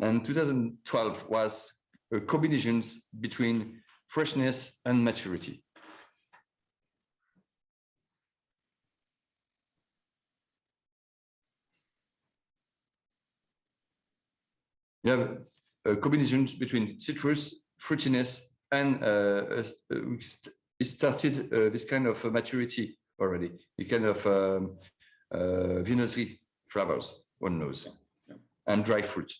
And 2012 was a combination between freshness and maturity. You have a combination between citrus, fruitiness, and it started this kind of maturity already. The kind of vinous flavors, one knows, and dry fruit.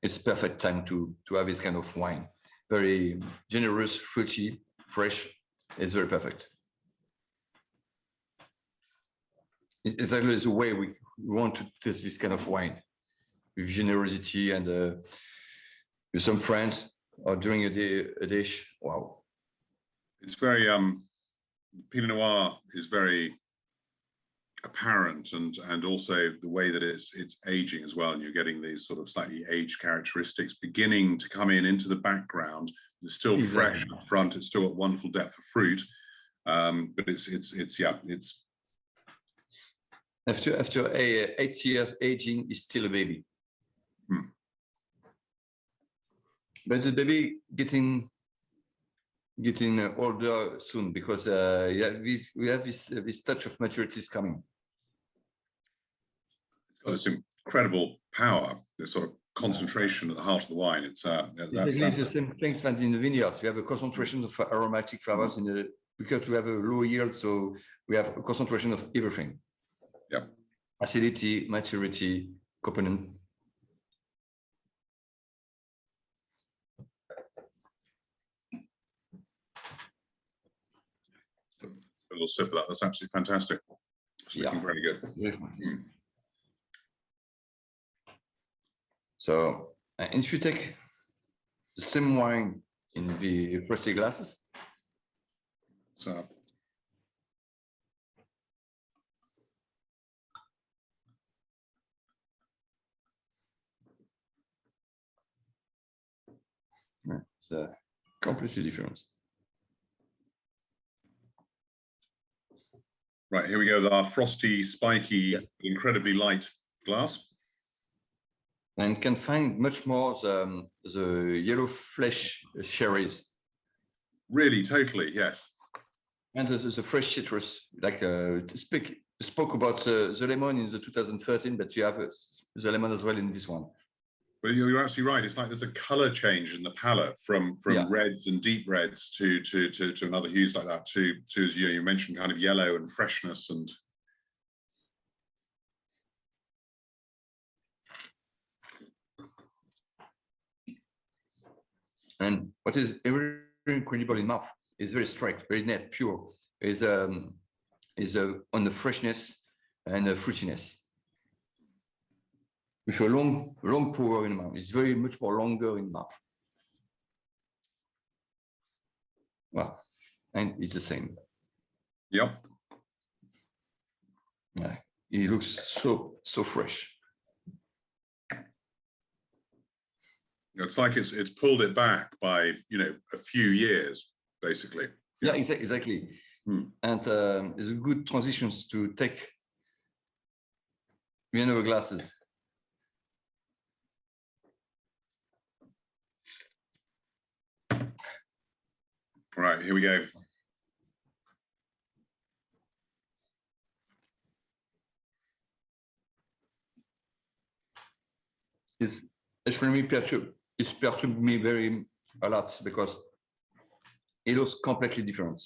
It's perfect time to have this kind of wine. Very generous, fruity, fresh. It's very perfect. It's exactly the way we want to taste this kind of wine, with generosity and with some friends or during a dish. Wow. It's very Pinot Noir is very apparent, and also the way that it's aging as well, and you're getting these sort of slightly aged characteristics beginning to come into the background. It's still fresh up front. It's still got wonderful depth of fruit, but it's after 8 years aging, is still a baby. But the baby getting older soon, because we have this touch of maturity is coming. It's got this incredible power, this sort of concentration at the heart of the wine. It's exactly the same things as in the vineyards. We have a concentration of aromatic flavors because we have a low yield, so we have a concentration of everything. Yeah. Acidity, maturity, component. A little sip of that. That's absolutely fantastic. It's looking very good. So, and if you take the same wine in the frosty glasses, so it's completely different. Right, here we go with our frosty, spiky, incredibly light glass. And can find much more the yellow flesh cherries. Really, totally, yes. And the fresh citrus, like spoke about the lemon in the 2013, but you have the lemon as well in this one. But you're absolutely right. It's like there's a color change in the palette from reds and deep reds to another hues like that, to as you mentioned, kind of yellow and freshness and. And what is very incredible in mouth is very straight, very net, pure. Is on the freshness and the fruitiness. With a long pour in mouth, it's very much more longer in mouth. Wow, and it's the same. Yep. Yeah, it looks so fresh. It's like it's pulled it back by a few years, basically. Yeah, exactly. And it's a good transitions to take vineyard glasses. All right, here we go. is extremely perturbed me a lot because it was completely different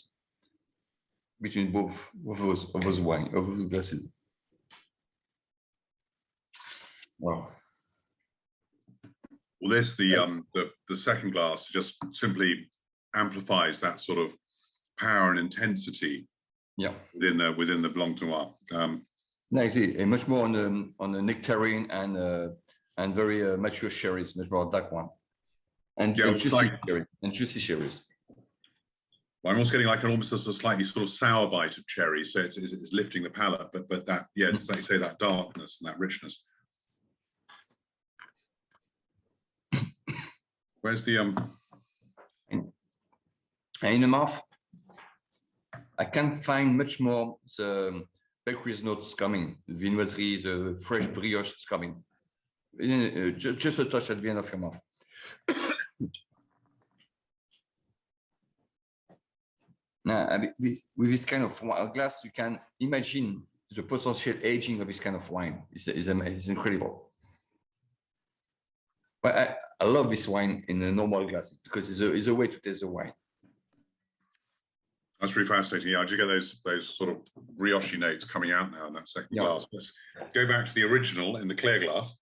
between both of those wine, of those glasses. Wow. Well, this the second glass just simply amplifies that sort of power and intensity. Yeah. Within the Blanc Noir. No, and much more on the nectarine and very mature sherries, much more dark one, and juicy cherries. I'm also getting like almost a slightly sort of sour bite of cherry, so it's lifting the palate, but that, yeah, it's like you say, that darkness and that richness. Where's the And in the mouth, I can find much more the bakery's notes coming, the viennoiserie, the fresh brioche is coming. Just a touch at the end of your mouth. Now, with this kind of glass, you can imagine the potential aging of this kind of wine. It's incredible. But I love this wine in a normal glass because it's a way to taste the wine. That's really fascinating. Yeah, I do get those sort of brioche notes coming out now in that second glass. Let's go back to the original in the clear glass.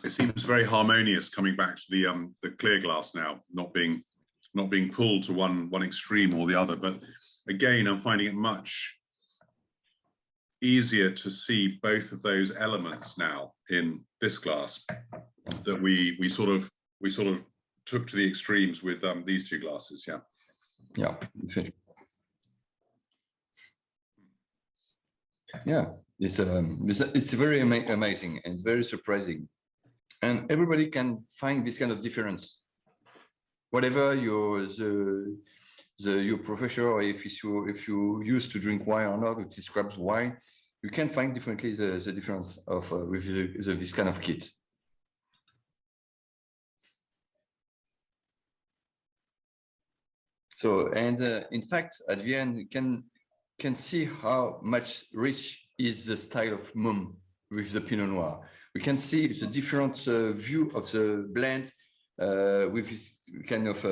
It seems very harmonious coming back to the clear glass now, not being pulled to one extreme or the other. But again, I'm finding it much easier to see both of those elements now in this glass that we sort of took to the extremes with these two glasses. Yeah. Yeah, it's very amazing and very surprising, and everybody can find this kind of difference, whatever your professor, or if you used to drink wine or not, it describes wine, you can find differently the difference of with this kind of kit. So, and in fact, at the end, you can see how much rich is the style of Mumm with the Pinot Noir. We can see the different view of the blend with this kind of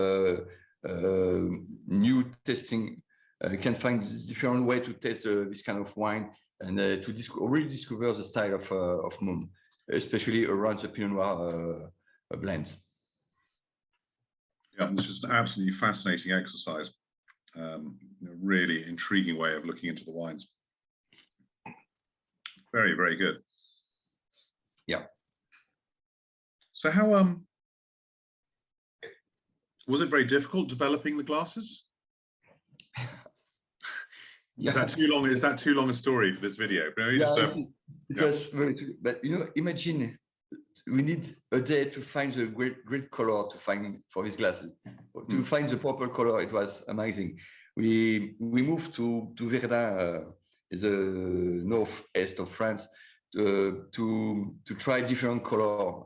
new tasting. You can find different way to taste this kind of wine and to really discover the style of Mumm, especially around the Pinot Noir blends. Yeah, this is an absolutely fascinating exercise. A really intriguing way of looking into the wines. Very, very good. Yeah. So how was it very difficult developing the glasses? Yeah. Is that too long a story for this video? It was very true. But imagine we need a day to find the great color to find for these glasses. To find the purple color, it was amazing. We moved to Verdun, the northeast of France, to try different color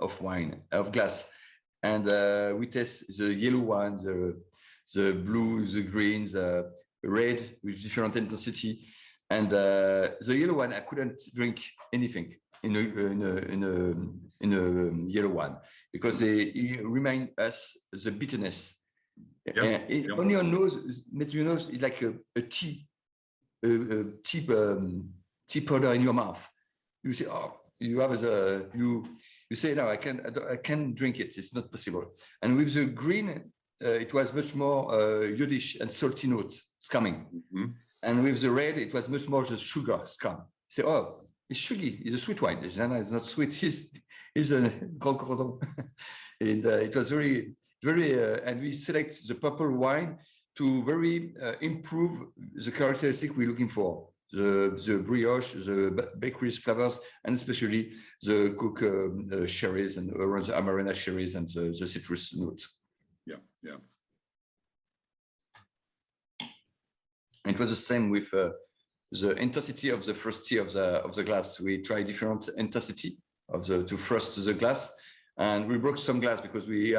of wine, of glass, and we test the yellow one, the blue, the green, the red with different intensity, and the yellow one I couldn't drink anything in a yellow one because it remind us the bitterness. On your nose, it's like a tea powder in your mouth. You say, oh, you have you say, no, I can't drink it. It's not possible. And with the green, it was much more yodish and salty notes coming. And with the red, it was much more the sugar come. You say, oh, it's sugary. It's a sweet wine. It's not sweet. It's a Grand Cordon. And it was very, and we select the purple wine to very improve the characteristic we're looking for. The brioche, the bakery's flavors, and especially the cook sherries and around the Amarena sherries and the citrus notes. Yeah. It was the same with the intensity of the frosty of the glass. We try different intensity to frost the glass, and we broke some glass because we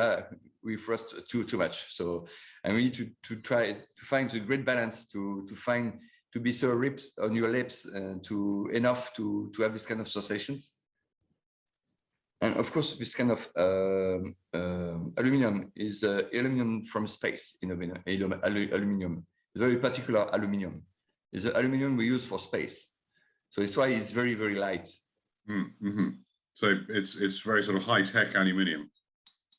frost too much. So, and we need to try to find a great balance to be so rips on your lips and to enough to have this kind of sensations. And of course, this kind of aluminum is aluminum from space. Aluminum is very particular aluminum. It's the aluminum we use for space, so it's why it's very, very light. Mm-hmm. So it's very sort of high-tech aluminium.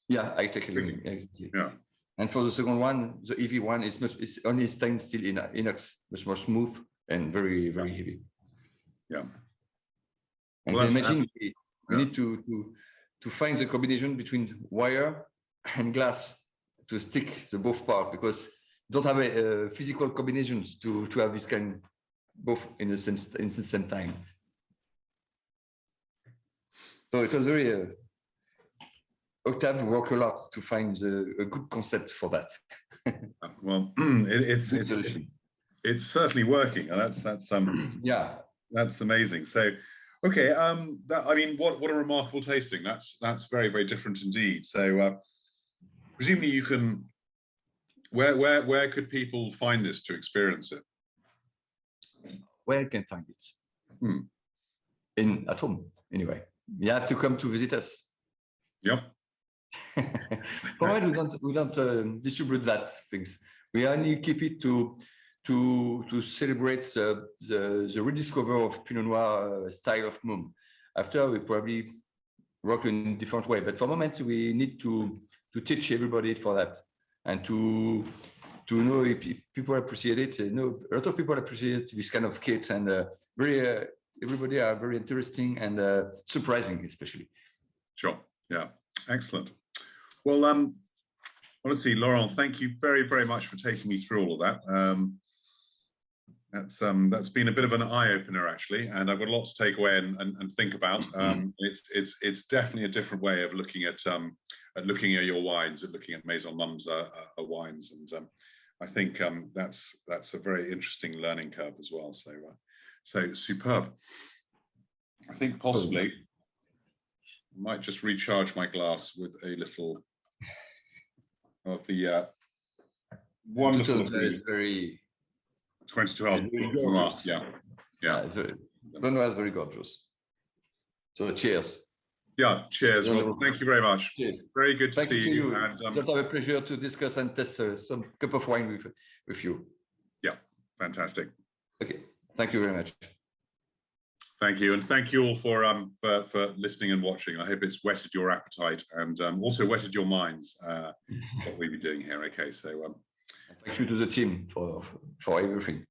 Yeah, high-tech aluminium, exactly. Yeah. And for the second one, the EV one is only stainless steel inox, much more smooth and very, very heavy. Yeah. And well, imagine we need to find the combination between wire and glass to stick the both part, because you don't have a physical combinations to have this kind both in the same time. So it was very Octave worked a lot to find a good concept for that. Well, it's certainly working, and that's yeah, that's amazing. So, okay, I mean, what a remarkable tasting. That's very, very different indeed. So, presumably you can. Where could people find this to experience it? Where can find it? At home, anyway. You have to come to visit us. Yep. Provided we don't distribute that things. We only keep it to celebrate the rediscovery of Pinot Noir style of Mumm. After we probably work in a different way, but for the moment we need to teach everybody for that, and to know if people appreciate it. A lot of people appreciate this kind of kits, and everybody are very interesting and surprising, especially. Sure. Yeah. Excellent. Well, honestly, Laurent, thank you very, very much for taking me through all of that. That's been a bit of an eye-opener, actually, and I've got a lot to take away and think about. It's definitely a different way of looking at your wines, and looking at Maison Mumm's wines, and I think that's a very interesting learning curve as well. So superb. I think possibly I might just recharge my glass with a little of the wonderful, very 2012. Yeah. Benoit is very gorgeous. So cheers. Yeah, cheers. Well, thank you very much. Cheers. Very good to see you. And it's a pleasure to discuss and test some cup of wine with you. Yeah, fantastic. Okay, thank you very much. Thank you, and thank you all for listening and watching. I hope it's whetted your appetite and also whetted your minds. What we'll be doing here. Okay, so thank you to the team for everything.